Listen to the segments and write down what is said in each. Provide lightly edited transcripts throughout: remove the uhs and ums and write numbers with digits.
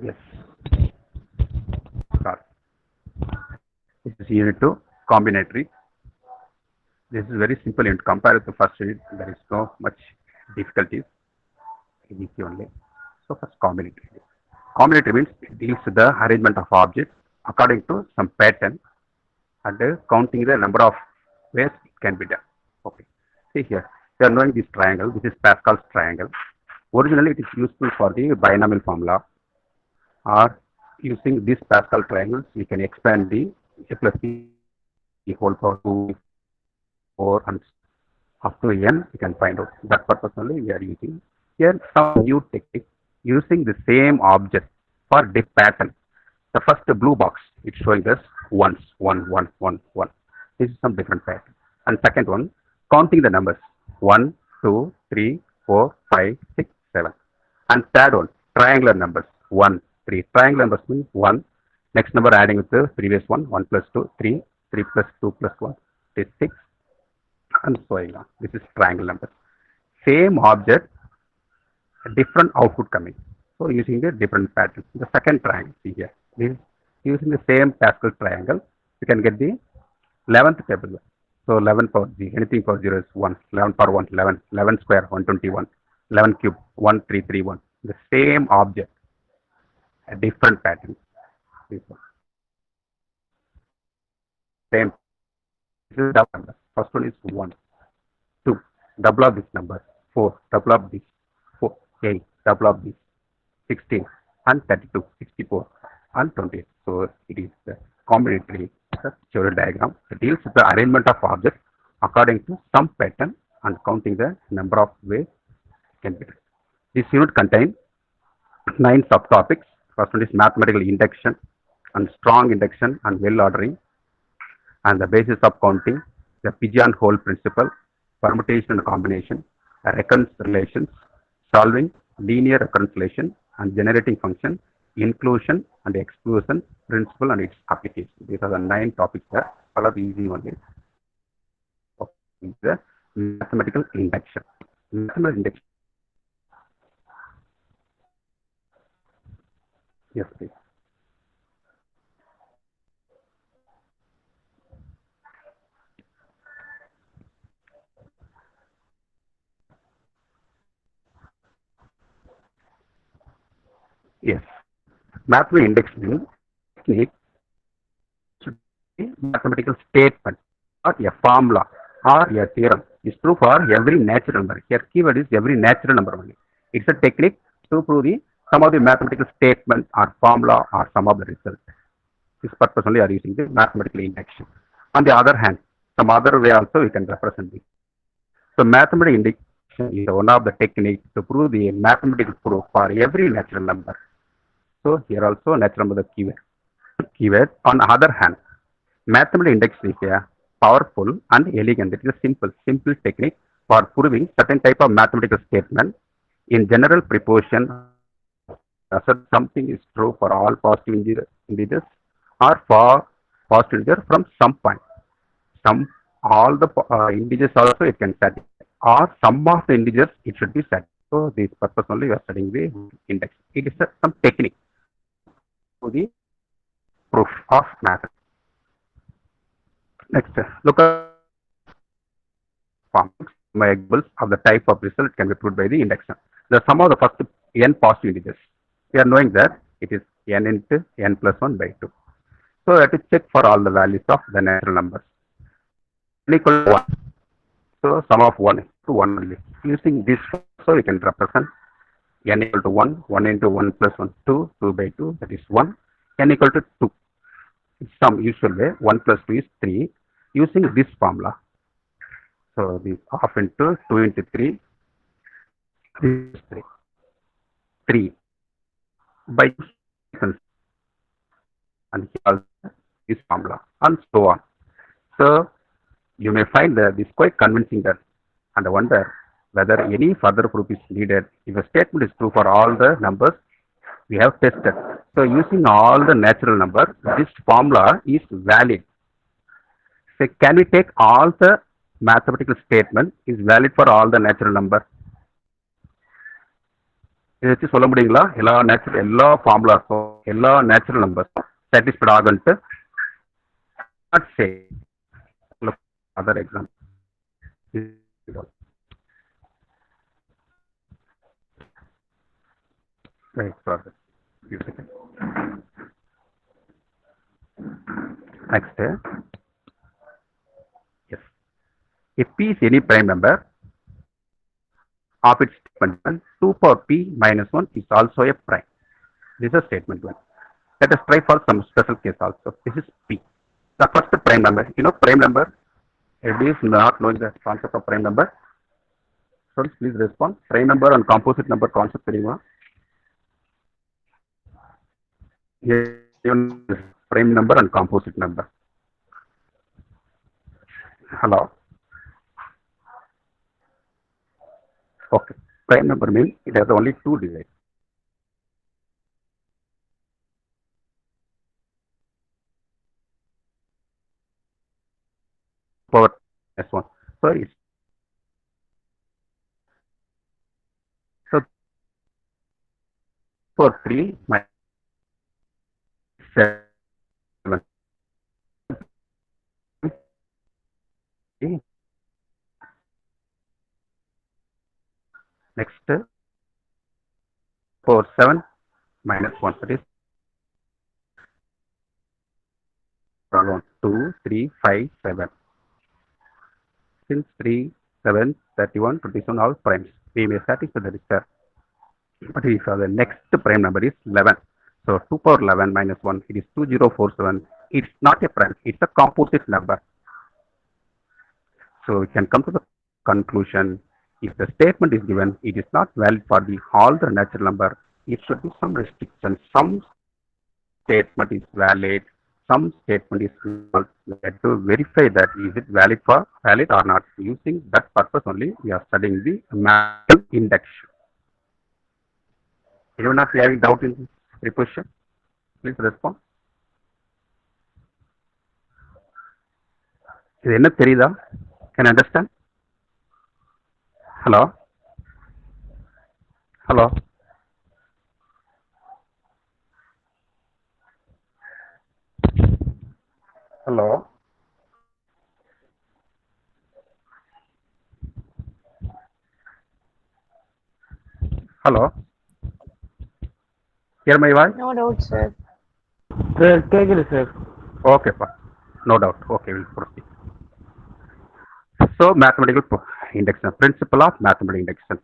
Yes, sorry. This is unit 2, combinatory. This is very simple unit. Compared to the first unit, there is no much difficulties. Easy only. So first combinatory. Combinatory means it deals with the arrangement of objects according to some pattern and counting the number of ways it can be done. Okay. See here, we are knowing this triangle. This is Pascal's triangle. Originally, it is useful for the binomial formula, or using this Pascal triangles, we can expand the a plus b whole power 2, 4, and up to n, we can find out. That purpose only we are using. Here, some new technique using the same object for the pattern. The first blue box, it's showing us ones, 1, 1, 1, 1. This is some different pattern. And second one, counting the numbers 1, 2, 3, 4, 5, 6, 7. And third one, triangular numbers 1, 3. Triangular numbers means 1. Next number adding with the previous one, 1 plus 2, 3, 3 plus 2 plus 1 is 6, and so on. This is triangle numbers. Same object, different output coming. So using the different patterns. The second triangle, see here. This using the same Pascal triangle, you can get the 11th table. So 11 power g, anything power 0 is 1. 11 power 1, 11. 11 square, 121. 11 cube, 1331. The same object, a different pattern. This one. Same. This is double number. First one is 1. 2. Double of this number. 4. Double of this. 4. 8. Double of this. 16. And 32. 64. And 28. So it is the combinatory pictorial diagram. It deals with the arrangement of objects according to some pattern and counting the number of ways can be done. This unit contains 9 subtopics. First one is mathematical induction and strong induction and well ordering, and the basis of counting, the pigeonhole principle, permutation and combination, recurrence relations, solving linear recurrence relation, and generating function, inclusion and exclusion principle and its application. These are the 9 topics there. All of easy only. The mathematical induction. Mathematical induction. Yes, please. Yes. Mathematical indexing technique should be mathematical statement or a formula or a theorem is true for every natural number. Here keyword is every natural number only. It's a technique to prove the some of the mathematical statement or formula or some of the result. This purpose only are using the mathematical induction. On the other hand, some other way also we can represent this. So mathematical induction is one of the techniques to prove the mathematical proof for every natural number. So here also natural number the keyword. On the other hand, mathematical induction is a powerful and elegant. It is a simple technique for proving certain type of mathematical statement in general proportion. Assert something is true for all positive integers or for positive integer from some point. Some all the integers also it can satisfy, or some of the integers it should be satisfied. So this purpose only we are studying the index. It is some technique to the proof of math. Next, look at forms examples of the type of result can be proved by the induction. The sum of the first n positive integers. We are knowing that it is n into n plus 1 by 2. So that is check for all the values of the natural numbers. N equal to 1. So sum of 1 to 1 only. Using this, so we can represent n equal to 1, 1 into 1 plus 1, 2, 2 by 2, that is 1. N equal to 2. Some usual way, 1 plus 2 is 3. Using this formula. So this half into 2 into 3, this is 3. 3 by and here this formula and so on. So you may find that this quite convincing that, and I wonder whether any further proof is needed. If a statement is true for all the numbers we have tested, so using all the natural numbers, this formula is valid. So can we take all the mathematical statement is valid for all the natural numbers? இதை வச்சு சொல்ல முடியுங்களா? எல்லா ஃபார்முலாஸும் எல்லா natural நம்பர்ஸும் satisfied ஆகுன்ட்டு not say. Look, other example. Wait for this. Few seconds. Next, yes. If P is any prime number of its statement 2 power P minus 1 is also a prime. This is statement 1. Let us try for some special case also. This is P. The first prime number. You know prime number? Everybody is not knowing the concept of prime number. So please respond. Prime number and composite number concept தெரியுமா? Prime number and composite number. Hello. Okay. Prime number means it has only two divisions. Power S1. So it's for 3 minus 7. Next, for 7 minus 1. That is around 2, 3, 5, 7. Since 3, 7, 31, 27 all primes, we may satisfy the research. But if the next prime number is 11. So 2 power 11 minus 1, it is 2047. It's not a prime, it's a composite number. So we can come to the conclusion, if the statement is given, it is not valid for the all the natural number. It should be some restriction. Some statement is valid, some statement is not. We have to verify that is it valid or not. Using that purpose only, we are studying the mathematical induction. Anyone not having doubt in this preposition? Please respond. இது என்ன தெரியுதா? Can you understand? Hello? Hello? Hello? Hello? Hear my voice? No doubt, sir. Sir, கேக்குது sir. Okay, no doubt. Okay, we'll proceed. So, mathematical induction, principle of mathematical induction.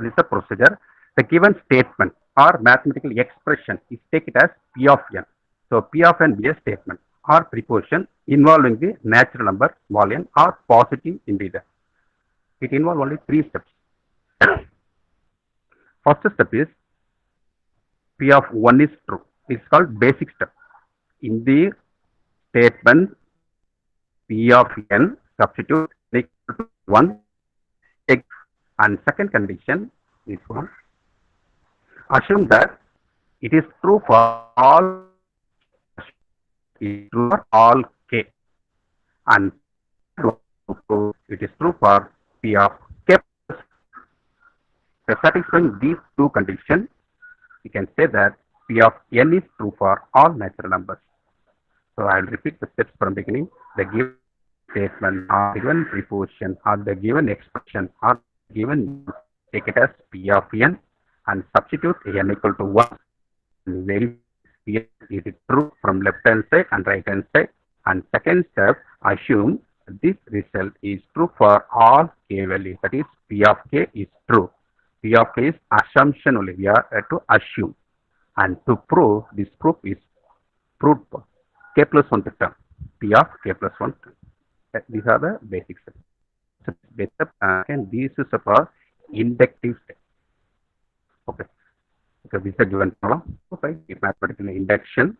This is a procedure. The given statement or mathematical expression is taken as P of n. So, P of n be a statement or preposition involving the natural number small n or positive integer. It involves only 3 steps. First step is P of 1 is true. It's called basic step. In the statement P of n, substitute equal to 1 and second condition is 1. Assume that it is true for all k and it is true for P of k. Satisfying these two conditions, you can say that P of n is true for all natural numbers. So I will repeat the steps from beginning. The given statement or given preposition or the given expression or given, take it as P of n and substitute n equal to 1. And verify is it true from left hand side and right hand side. And second step, assume this result is true for all k values. That is P of k is true. P of k is assumption only. We are to assume. And to prove, this proof is proved for k plus 1 term. P of k plus 1 term. These are the basic steps. And this is for inductive step. Okay. Okay, this is a given problem. Okay, mathematical induction.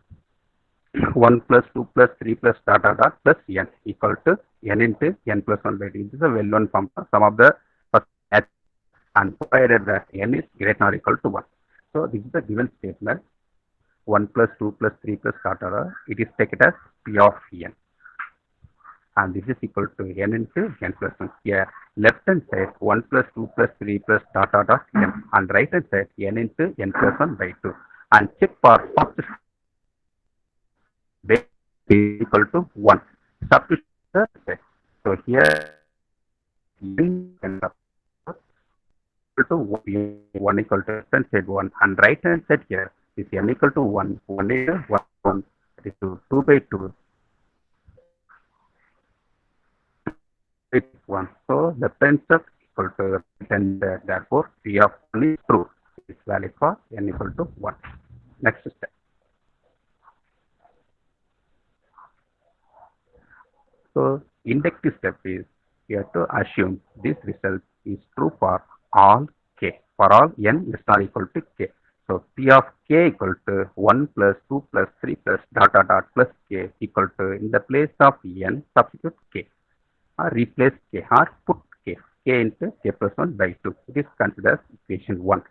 1 plus 2 plus 3 plus dot dot dot plus n equal to n into n plus 1 by d. This is a well-known formula. Some of the first and provided that n is greater or equal to 1. So this is the given statement. 1 plus 2 plus 3 plus dot dot dot. It is taken as P of n. and this is equal to n into n plus 1. Here, left hand side 1 plus 2 plus 3 plus dot dot dot n, and right hand side n into n plus 1 by 2. And check for first base is equal to 1. Substitute the set. So here n and equal to 1 equal to left hand side 1, and right hand side here is n equal to 1. 1 is 1, 1 is 2 by 2. 1. So the left hand equal to right hand, therefore P of 1 is true. It is valid for n equal to 1. Next step. So inductive step is you have to assume this result is true for all k, for all n is not equal to k. So P of k equal to 1 plus 2 plus 3 plus dot dot dot plus k equal to, in the place of n, substitute k, or replace k, or put k into k plus 1 by 2. It is considered equation 1.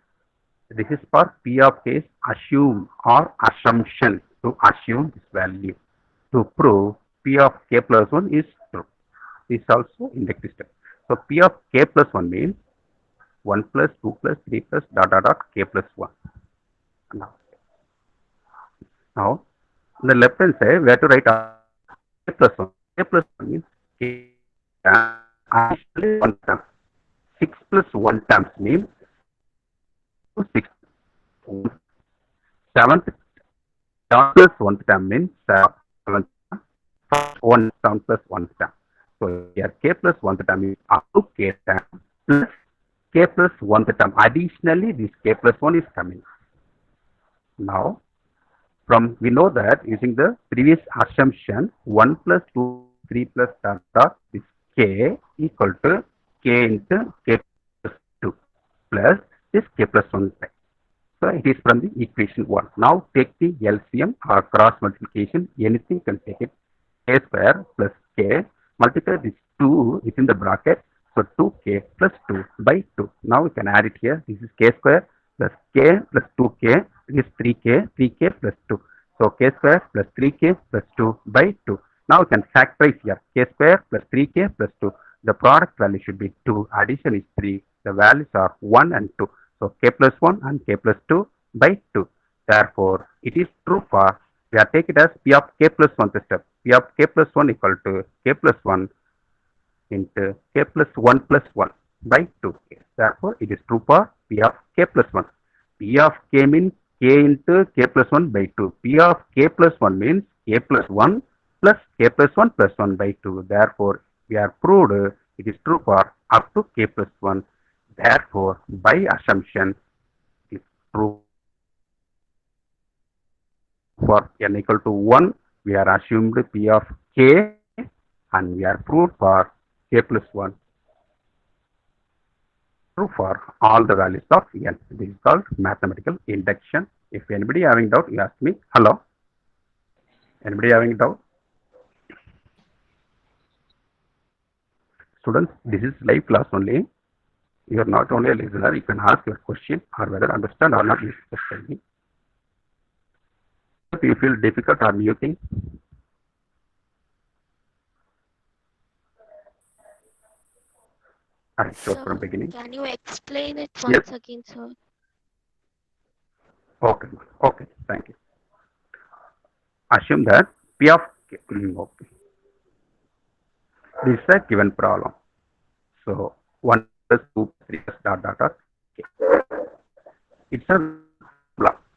This is for P of k is assume or assumption, to assume this value. To prove P of k plus 1 is true. This is also inductive step. So P of k plus 1 means 1 plus 2 plus 3 plus dot dot dot k plus 1. Now, on the left hand side, we have to write k plus 1. K plus 1 means k additionally 1 term. 6 plus 1 terms means 6. 7th term plus 1 term means 7th term. 1 term plus 1 term. So here k plus 1 term is up to k term plus k plus 1 term. Additionally, this k plus 1 is coming. Now, we know that using the previous assumption, 1 plus 2, 3 plus dot dot is k equal to k into k plus 2 plus this k plus 1. So it is from the equation 1. Now take the LCM or cross multiplication. Anything can take it. K square plus k, multiply this 2 is in the bracket. So 2k plus 2 by 2. Now we can add it here. This is k square plus k plus 2k. This is 3k plus 2. So k square plus 3k plus 2 by 2. Now we can factorize here. K square plus 3k plus 2. The product value should be 2. Addition is 3. The values are 1 and 2. So k plus 1 and k plus 2 by 2. Therefore, it is true for, we are taking it as P of k plus 1 step. P of k plus 1 equal to k plus 1 into k plus 1 plus 1 by 2. Therefore, it is true for P of k plus 1. P of k means k into k plus 1 by 2. P of k plus 1 means k plus 1 plus k plus 1 plus 1 by 2. Therefore, we are proved it is true for up to k plus 1. Therefore, by assumption, it is true for n equal to 1. We are assumed P of k, and we are proved for k plus 1. True for all the values of n. This is called mathematical induction. If anybody having doubt, you ask me. Hello? Anybody having doubt? Students, this is live class only. You are not only a listener, you can ask your question or whether understand or not, you just tell me. If you feel difficult or muting, I start from beginning. Can you explain it once again, sir? Okay, okay, thank you. Assume that P of k, okay. This is a given problem. So 1 plus 2 plus 3 plus dot dot dot k. It's a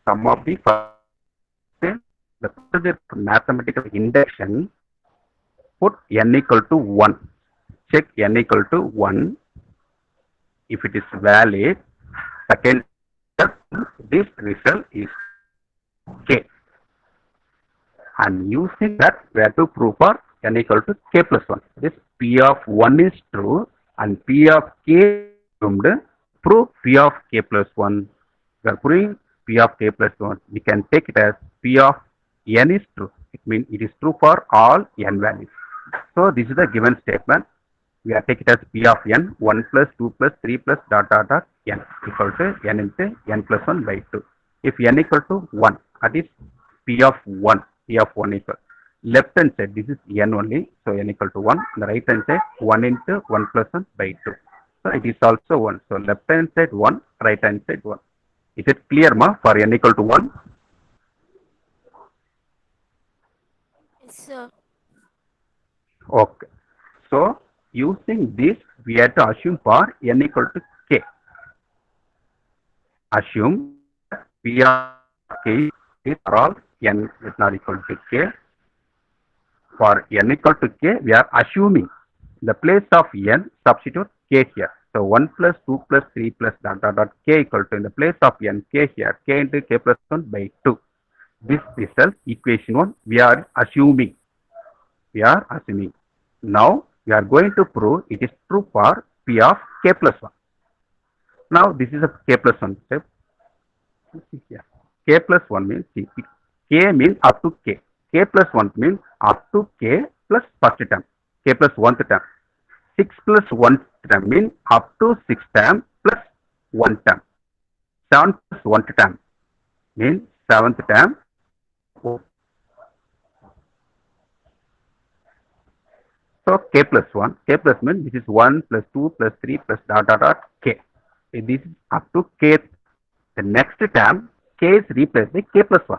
sum of the mathematical induction. Put n equal to 1. Check n equal to 1. If it is valid, second step, this result is k. And using that, we have to prove for n equal to k plus 1. This P of 1 is true and P of k assumed. Prove P of k plus 1. We are proving P of k plus 1. We can take it as P of n is true. It means it is true for all n values. So this is the given statement. We are taking it as P of n, 1 plus 2 plus 3 plus dot dot dot n equal to n into n plus 1 by 2. If n equal to 1, that is P of 1, P of 1 equal. left hand side, this is n only, so n equal to 1. The right hand side, 1 into 1 plus 1 by 2. So it is also 1. So left hand side 1, right hand side 1. Is it clear, ma, for n equal to 1? Yes, sir. Okay. So using this, we have to assume for n equal to k. Assume P of k is for all n is not equal to k. For n equal to k, we are assuming the place of n, substitute k here. So 1 plus 2 plus 3 plus dot dot dot k equal to, in the place of n, k here, k into k plus 1 by 2. This result, equation 1, we are assuming. We are assuming. Now, we are going to prove it is true for P of k plus 1. Now, this is a k plus 1 step. Here. K plus 1 means, k means up to k. K plus 1 means up to k plus first term. K plus 1th term. 6 plus 1 term means up to 6 term plus 1 term. 7 plus 1 term means 7th term. So k plus 1, k plus means this is 1 plus 2 plus 3 plus dot dot dot k. This is up to k. The next term, k is replaced by k plus 1.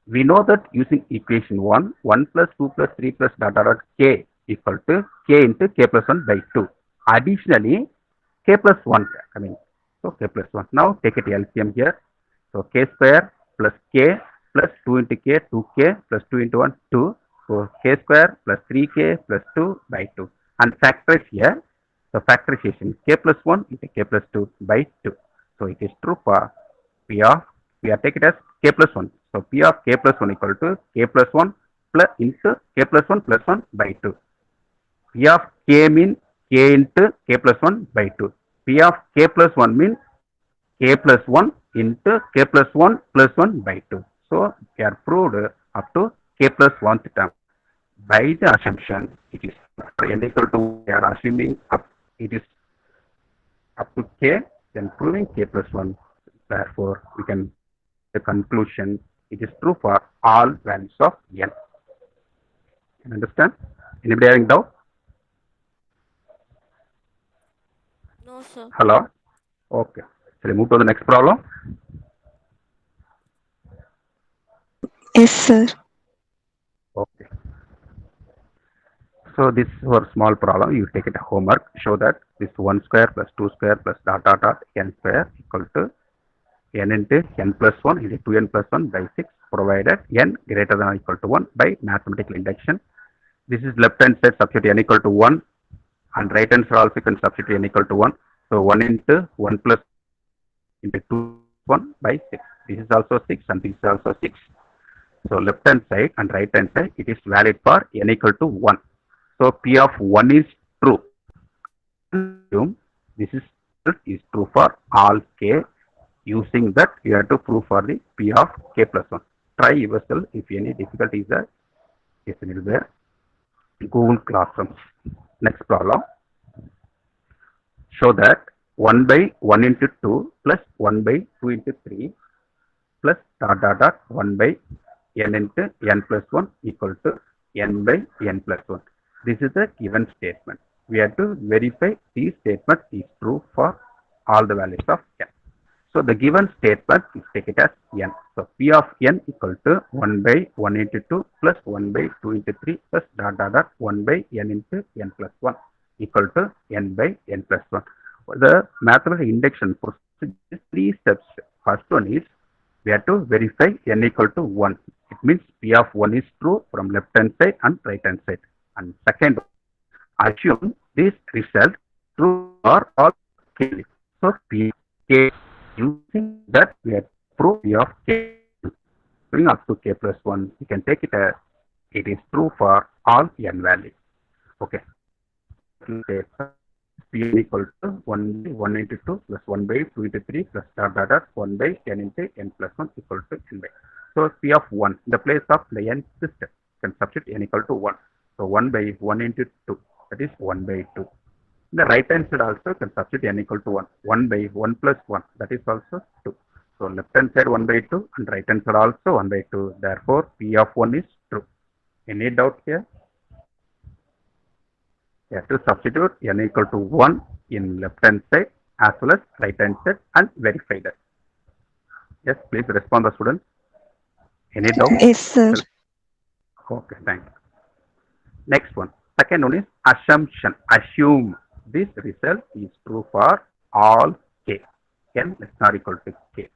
We know that using equation 1, 1 plus 2 plus 3 plus dot dot dot k equal to k into k plus 1 by 2. Additionally, k plus 1 coming. So k plus 1. Now take it LCM here. So k square plus k plus 2 into k, 2k plus 2 into 1, 2. So k square plus 3k plus 2 by 2. And factorize here. So factorization k plus 1 into k plus 2 by 2. So it is true for P of, we are taking it as k plus 1. So P of k plus 1 equal to k plus 1 plus into k plus 1 plus 1 by 2. P of k means k into k plus 1 by 2. P of k plus 1 means k plus 1 into k plus 1 plus 1 by 2. So we are proved up to k plus 1th term. By the assumption, it is n equal to, we are assuming up, it is up to k, then proving k plus 1. Therefore, we can the conclusion, it is true for all values of n. Can you understand? Anybody having doubt? No, sir. Hello? Okay. Shall we move to the next problem? Yes, sir. Okay. So this is our small problem. You take it a homework. Show that this 1 square plus 2 square plus dot dot dot n square equal to n into n plus 1 into 2n plus 1 by 6, provided n greater than or equal to 1 by mathematical induction. This is left hand side, substitute n equal to 1, and right hand side also can substitute n equal to 1. So 1 into 1 plus into 2, 1 by 6. This is also 6 and this is also 6. So left hand side and right hand side, it is valid for n equal to 1. So P of 1 is true. This is true for all k. Using that, you have to prove for the P of k plus 1. Try yourself. If any difficulty is there, is there. Google Classroom. Next problem. Show that 1 by 1 into 2 plus 1 by 2 into 3 plus dot dot dot 1 by n into n plus 1 equal to n by n plus 1. This is a given statement. We have to verify these statements is true for all the values of n. So the given statement is take it as n. So P of n equal to 1 by 1 into 2 plus 1 by 2 into 3 plus dot dot dot 1 by n into n plus 1 equal to n by n plus 1. The mathematical induction process is 3 steps. First one is we have to verify n equal to 1. It means P of 1 is true from left hand side and right hand side. And second, assume this result true for all k. So P k, using that we have proof P of k bring up to k plus 1. You can take it as it is true for all n values. Okay. P equal to 1 by 1 into 2 plus 1 by 2 into 3 plus dot dot dot 1 by n into n plus 1 equal to n by. So P of 1, in the place of the n system, can substitute n equal to 1. So 1 by 1 into 2, that is 1 by 2. In the right hand side also can substitute n equal to 1. 1 by 1 plus 1, that is also 2. So left hand side 1 by 2 and right hand side also 1 by 2. Therefore, P of 1 is true. Any doubt here? You have to substitute n equal to 1 in left hand side as well as right hand side and verify that. Yes, please respond the student. Any doubt? Yes, sir. Okay, thank you. Next one. Second one is assumption. Assume this result is true for all k. N is not equal to k.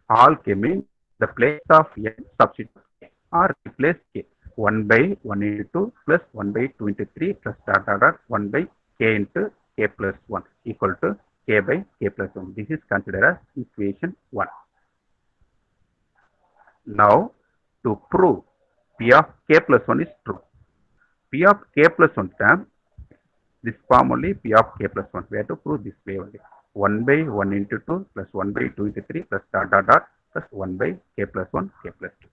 All k means the place of n substitute k or replace k. 1 by 1 into 2 plus 1 by 2 into 3 plus dot dot dot 1 by k into k plus 1 equal to k by k plus 1. This is considered as equation 1. Now, to prove p of k plus 1 is true, p of k plus 1 term, this form only p of k plus 1. We have to prove this way only. 1 by 1 into 2 plus 1 by 2 into 3 plus dot dot dot plus 1 by k plus 1 k plus 2.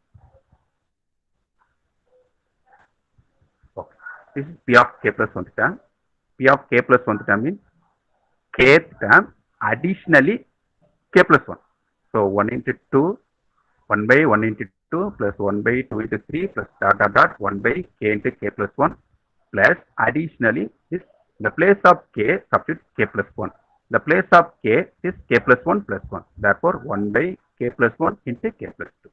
Okay. This is p of k plus 1 term. P of k plus 1 term means kth term additionally k plus 1. So 1 into 2, 1 by 1 into 2 plus 1 by 2 into 3 plus dot dot dot 1 by k into k plus 1 plus additionally this the place of k substitute k plus 1. The place of k is k plus 1 plus 1. Therefore 1 by k plus 1 into k plus 2.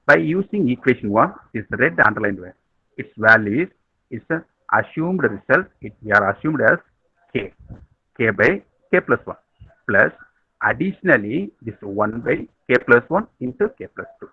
By using equation 1, this red underlined where its value is an assumed result. We are assumed as k by k plus 1 plus additionally this 1 by k plus 1 into k plus 2.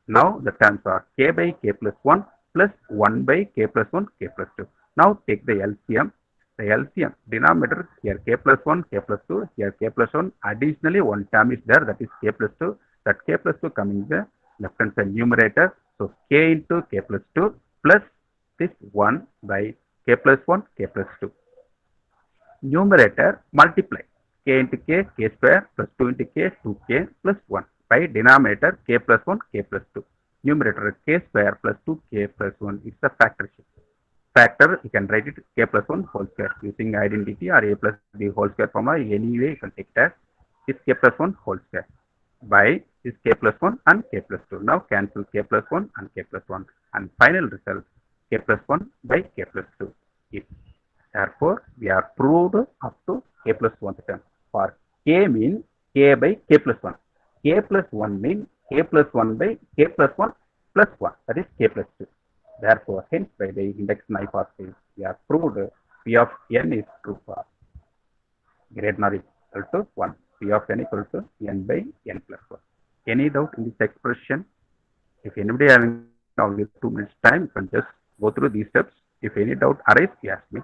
Now the terms are k by k plus 1 plus 1 by k plus 1 k plus 2. Now take the LCM. The LCM denominator here k plus 1 k plus 2 here k plus 1 additionally one term is there, that is k plus 2. That k plus 2 coming the left hand side numerator. So k into k plus 2 plus this 1 by k plus 1 k plus 2. Numerator multiply k into k square plus 2 into k 2k plus 1 by denominator k plus 1 k plus 2. Numerator k square plus 2k plus 1 is the factorship. Factor, you can write it k plus 1 whole square using identity or a plus b whole square formula. Anyway, you can take it as this k plus 1 whole square by this k plus 1 and k plus 2. Now cancel k plus 1 and k plus 1 and final result k plus 1 by k plus 2. Therefore, we are proved up to k plus 1 term. For k means k by k plus 1. K plus 1 means k plus 1 by k plus 1 plus 1. That is k plus 2. Therefore, hence by the induction hypothesis, we are proved p of n is true for greater than or equal to 1. P of n equal to n by n plus 1. Any doubt in this expression? If anybody having only 2 minutes time, you can just go through these steps. If any doubt arises, you ask me.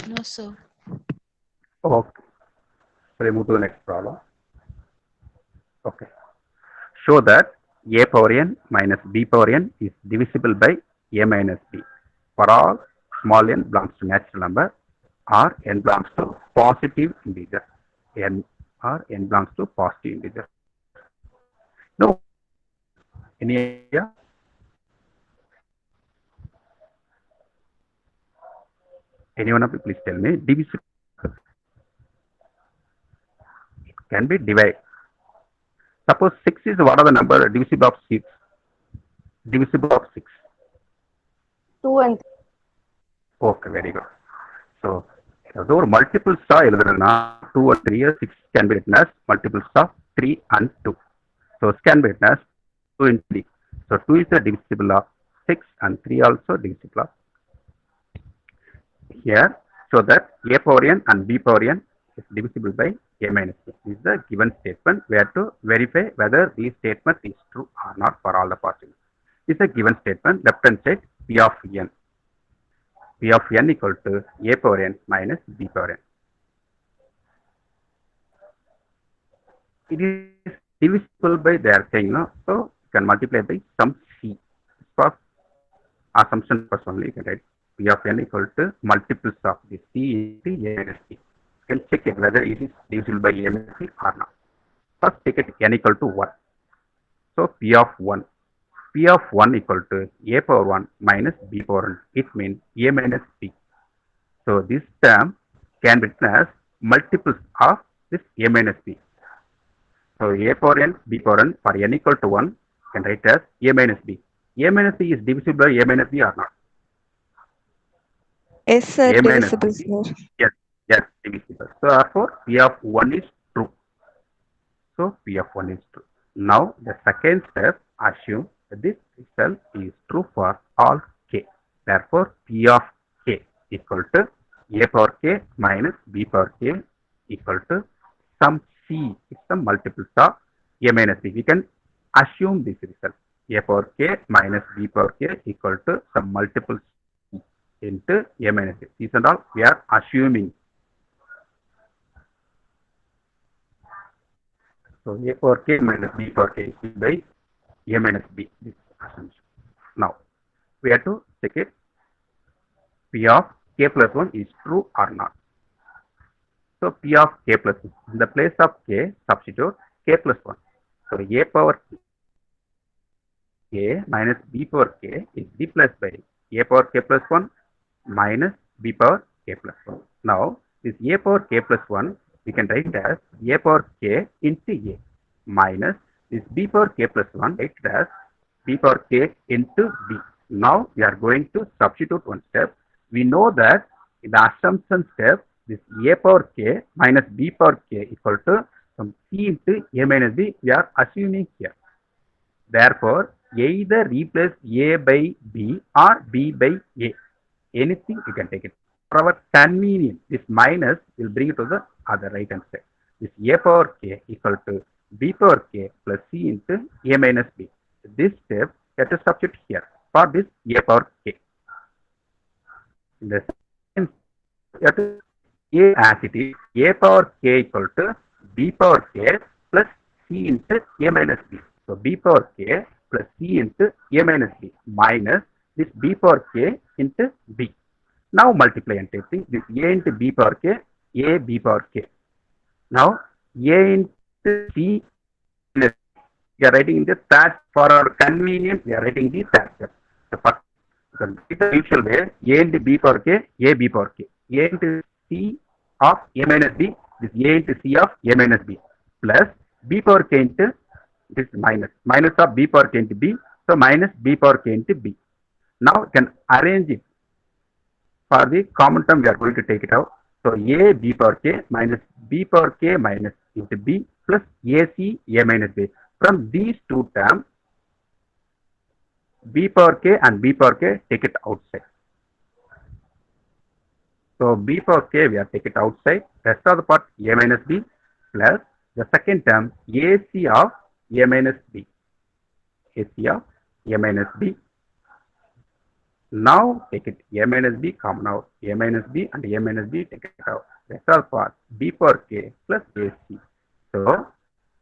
No, sir. Okay. So we move to the next problem. Okay. Show that a power n minus b power n is divisible by a minus b for all small n belongs to natural number or n belongs to positive integer. N or n belongs to positive integer. No. Any idea? Anyone of you please tell me. Divisible. It can be divided. Suppose 6 is what are the number divisible of 6? Divisible of 6. 2 and 3. Okay, very good. So, those multiples of 2 and 3, 6 can be written as multiples of 3 and 2. So, 6 can be written as 2 and 3. So, 2 is the divisible of 6 and 3 also divisible of. Here, so that a power n and b power n is divisible by a minus b. This is the given statement. We have to verify whether this statement is true or not for all the possible. This is a given statement. Left hand side p of n. P of n equal to a power n minus b power n. It is divisible by, they are saying, no, so you can multiply by some c. For assumption first only, you can write p of n equal to multiples of this c into a minus b. You can check it whether it is divisible by a minus b or not. First take it n equal to 1. So p of 1. P of 1 equal to a power 1 minus b power 1. It means a minus b. So this term can be written as multiples of this a minus b. So a power n, b power n for n equal to 1 can write as a minus b. A minus b is divisible by a minus b or not? Yes, sir. A minus Divisible, b. sir. Yes, yes, divisible. So therefore p of 1 is true. So P of 1 is true. Now the second step, assume that this result is true for all k. Therefore P of k equal to a power k minus b power k equal to some c. It's the multiples of a minus b. We can assume this result. A power k minus b power k equal to some multiples into a minus b. These and all we are assuming. So a power k minus b power k is by a minus b. This assumption. Now we have to check it. P of k plus 1 is true or not. So P of k plus 1. In the place of k, substitute k plus 1. So a power k minus b power k is replaced by a power k plus 1 minus b power k plus 1. Now this a power k plus 1 we can write as a power k into a minus this b power k plus 1 write as b power k into b. Now we are going to substitute one step. We know that in the assumption step this a power k minus b power k equal to some c into a minus b we are assuming here. Therefore either replace a by b or b by a. Anything you can take it. For our convenience, this minus will bring it to the other right hand side. This a power k equal to b power k plus c into a minus b. This step you have to substitute here for this a power k. In the second, you have to a as it is a power k equal to b power k plus c into a minus b. So b power k plus c into a minus b minus this b power k into b. Now multiply and take this a into b power k, a b power k. Now a into c, we are writing the third for our convenience. We are writing the third step. The first, the usual way a into b power k, a b power k, a into c of a minus b, this a into c of a minus b plus b power k into this minus of b power k into b. So minus b power k into b. Now you can arrange it. For the common term, we are going to take it out. So a b power k minus b power k minus into b plus ac a minus b. From these two terms, b power k and b power k take it outside. So b power k we are take it outside. Rest of the part a minus b plus the second term ac of a minus b. ac of a minus b. Now take it a minus b common out, a minus b and a minus b take it out. Rest of the part b power k plus ac. So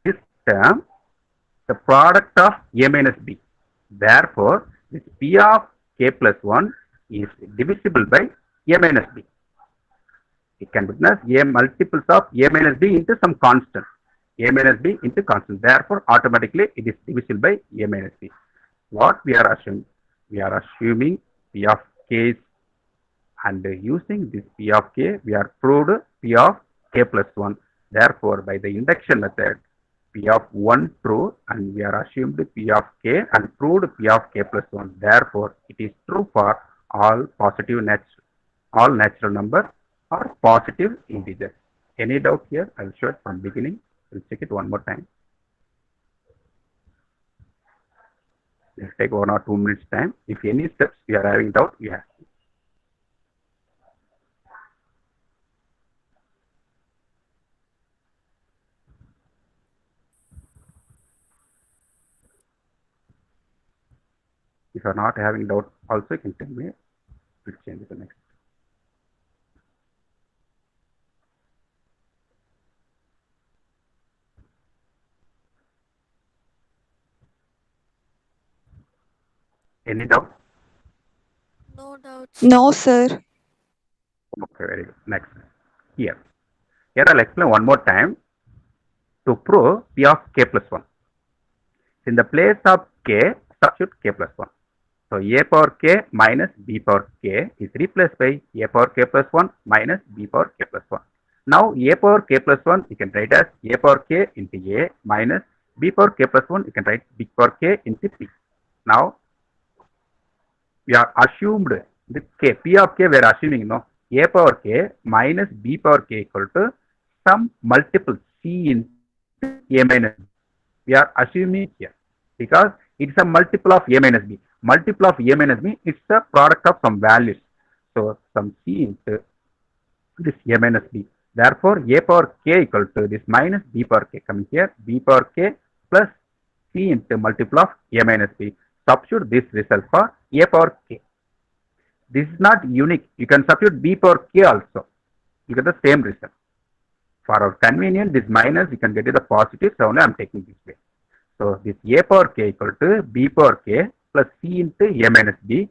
this term the product of a minus b. Therefore this p of k plus 1 is divisible by a minus b. It can be written as a multiples of a minus b into some constant. A minus b into constant. Therefore automatically it is divisible by a minus b. What we are assuming? We are assuming p of k and using this p of k we are proved p of k plus 1. Therefore by the induction method p of 1 true and we are assumed p of k and proved p of k plus 1. Therefore it is true for all positive all natural numbers or positive integers. Any doubt here? I will show it from beginning. We'll check it one more time. It will take 1 or 2 minutes time. If any steps we are having doubt, we ask. If you are not having doubt, also you can tell me. We'll change it to next. Any doubt? No doubts. No, sir. Okay, very good. Next. Here I'll explain one more time to prove p of k plus 1. In the place of k, substitute k plus 1. So a power k minus b power k is replaced by a power k plus 1 minus b power k plus 1. Now a power k plus 1 you can write as a power k into a minus b power k plus 1 you can write b power k into p. Now we are assumed the k, p of k we are assuming no a power k minus b power k equal to some multiple c into a minus b. We are assuming here because it's a multiple of a minus b. Multiple of a minus b, it's a product of some values. So some c into this a minus b. Therefore, a power k equal to this minus b power k coming here, b power k plus c into multiple of a minus b. Substitute this result for a power k. This is not unique. You can substitute b power k also. You get the same result. For our convenience, this minus you can get it the positive, so only I am taking this way. So this a power k equal to b power k plus c into a minus b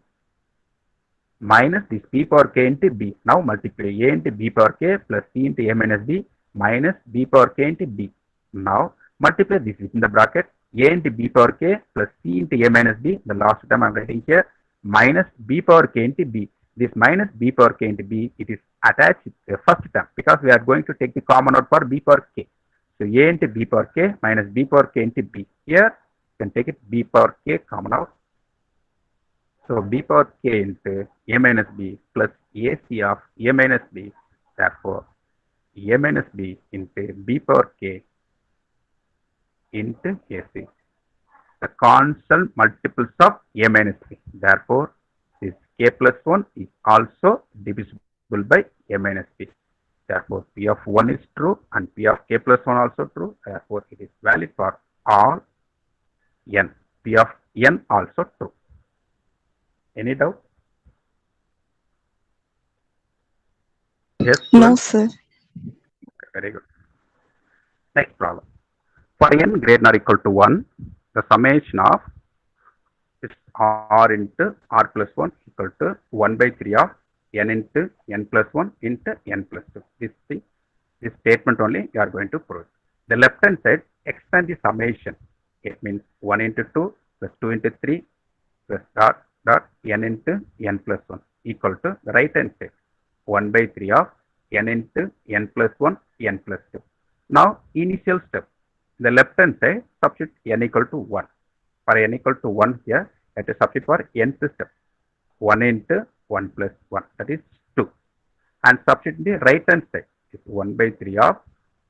minus this b power k into b. Now multiply a into b power k plus c into a minus b minus b power k into b. Now multiply this within the bracket a into b power k plus c into a minus b. The last term I am writing here minus b power k into b. This minus b power k into b, it is attached to the first term because we are going to take the common out for b power k. So a into b power k minus b power k into b. Here you can take it b power k common out. So b power k into a minus b plus ac of a minus b. Therefore, a minus b into b power k into ac. The constant multiples of a minus b. Therefore, this k plus 1 is also divisible by a minus b. Therefore, p of 1 is true and p of k plus 1 also true. Therefore, it is valid for all n. P of n also true. Any doubt? Yes? No, sir. Very good. Next problem. For n greater than or equal to 1, the summation of is r into r plus 1 equal to 1 by 3 of n into n plus 1 into n plus 2. This statement only we are going to prove. The left hand side extend the summation. It means 1 into 2 plus 2 into 3 plus dot n into n plus 1 equal to the right hand side 1 by 3 of n into n plus 1 n plus 2. Now initial step. The left hand side substitute n equal to 1. For n equal to 1 here, let us substitute for nth step. 1 into 1 plus 1, that is 2. And substitute the right hand side is 1 by 3 of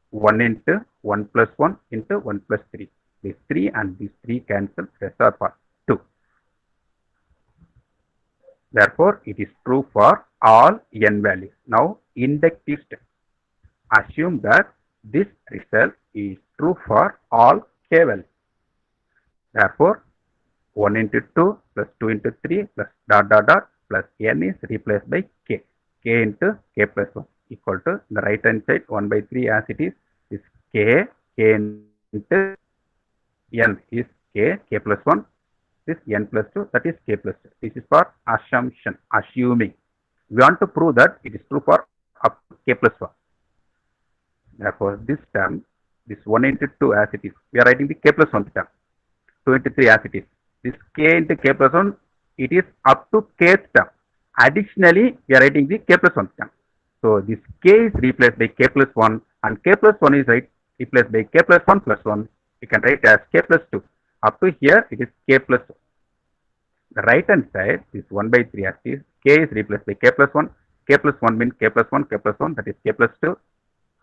1 into 1 plus 1 into 1 plus 3. These 3 and these 3 cancel, rest are for 2. Therefore, it is true for all n values. Now, inductive step. Assume that this result is true for all k values. Therefore, 1 into 2 plus 2 into 3 plus dot plus n is replaced by k. K into k plus 1 equal to the right hand side 1 by 3 as it is k into n is k plus 1. This n plus 2, that is k plus 2. This is for assumption, assuming. We want to prove that it is true for up to k plus 1. Therefore, this term, this 1 into 2 as it is, we are writing the k plus 1 term. 2 into 3 as it is. This k into k plus 1, it is up to kth term. Additionally, we are writing the k plus 1 term. So, this k is replaced by k plus 1 and k plus 1 is replaced by k plus 1 plus 1. You can write as k plus 2. Up to here, it is k plus 1. The right hand side is 1 by 3 as is. K is replaced by k plus 1. K plus 1 means k plus 1, that is k plus 2.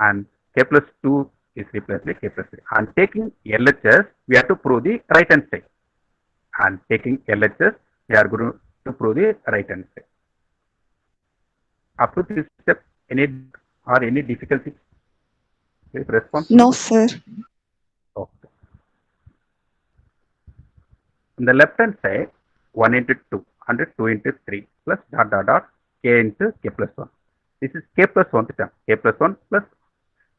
And k plus 2 is replaced by k plus 3. And taking LHS, we have to prove the right hand side. And taking LHS, we are going to prove the right hand side. Up to this step, any difficulty? Please respond. No, sir. Okay. On the left hand side, 1 into 2 and 2 into 3 plus dot k into k plus 1. This is k plus 1 term, k plus 1 plus.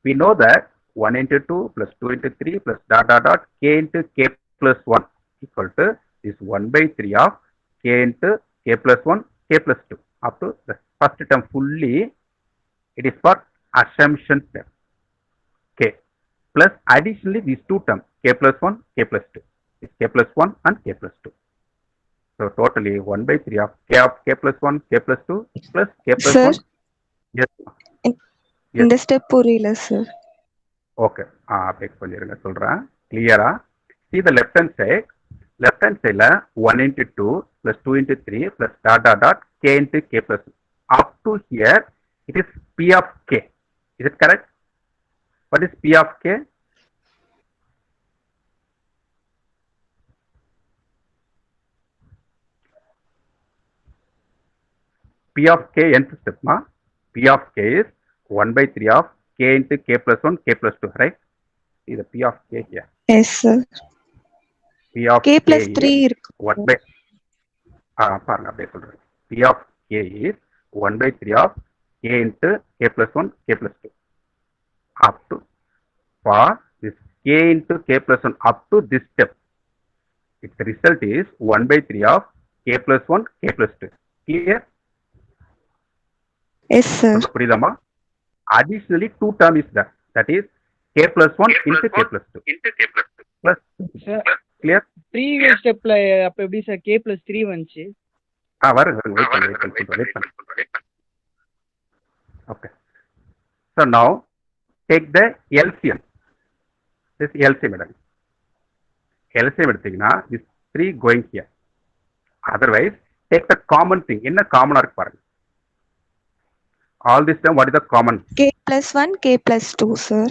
We know that 1 into 2 plus 2 into 3 plus dot k into k plus 1 equal to this 1 by 3 of k into k plus 1 k plus 2 up to the first term fully. It is for assumption term k plus additionally these two terms k plus 1 k plus 2 is k plus 1 and k plus 2. So totally 1 by 3 of k plus 1, k plus 2 plus k plus Sir, 1. Yes. in- Yes. இந்த step புரியல sir. Okay. Break பண்ணிருங்க சொல்றேன். Clear? See the left hand side. Left hand side 1 into 2 plus 2 into 3 plus dot dot dot k into k plus 1. Up to here, it is p of k. Is it correct? What is p of k? P of k nth step, ma? P of k is 1 by 3 of k into k plus 1, k plus 2, right? See the P of k here. Yes sir. P of K plus is 3 இருக்கு. 1 by, பாருங்க அப்படியே சொல்றேன். P of k is 1 by 3 of k into k plus 1, k plus 2. Up to, for this k into k plus 1 up to this step, its result is 1 by 3 of k plus 1, k plus 2. Clear? Yes sir. புரியுதாமா? Additionally, two term is there. That is k plus 1 into k plus 2. Plus, clear? Previous ஸ்டெப்ல அப்ப எப்படி sir k+3 வந்துச்சு? வருங்க wait பண்ணு. Okay. So now take the LCM. This LCM எடுங்க. LCM எடுத்தீங்கன்னா this 3 going here. Otherwise, take the common thing. என்ன காமனா இருக்கு பாருங்க. All this time, what is the common? K plus 1, K plus 2 sir.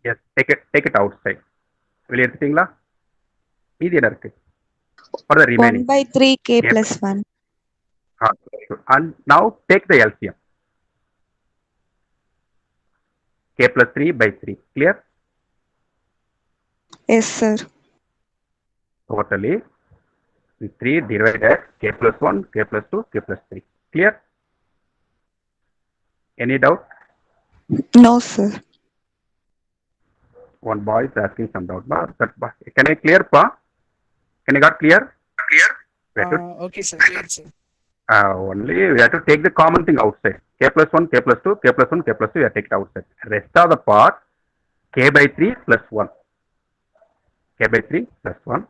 Yes, take it outside. வெளிய எடுத்துட்டீங்களா? மீதி என்ன இருக்கு? For the remaining. 1 by 3 K plus 1. And now take the LCM. K plus 3 by 3. Clear? Yes sir. Totally, the 3 divided K plus 1, K plus 2, K plus 3. Clear? Any doubt? No sir. One boy is asking some doubt. Can I clear, pa? Can I got clear? Clear. Okay sir, clear sir. Only we have to take the common thing outside. K plus 1, K plus 2, K plus 1, K plus 2, we have to take it outside. Rest of the part, K by 3 plus 1. K by 3 plus 1.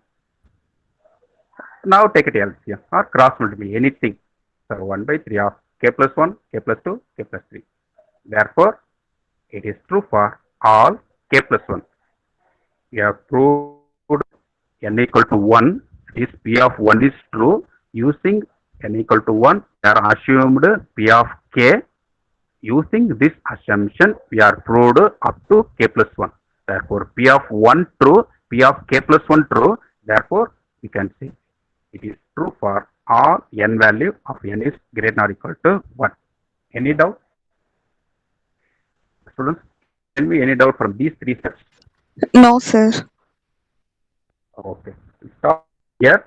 Now take it LCM or cross multiply, anything. So 1 by 3 of K plus 1, K plus 2, K plus 3. Therefore, it is true for all K plus 1. We have proved n equal to 1. This P of 1 is true. Using n equal to 1, we are assumed P of K. Using this assumption, we are proved up to K plus 1. Therefore, P of 1 true, P of K plus 1 true. Therefore, we can say it is true for all n value of n is greater than or equal to 1. Any doubt? Students, tell me any doubt from these three steps. No sir. Okay. Stop here.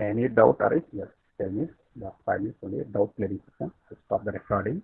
Any doubt arise? Yes. Tell me. The 5 minutes only doubt clearing session. Stop the recording.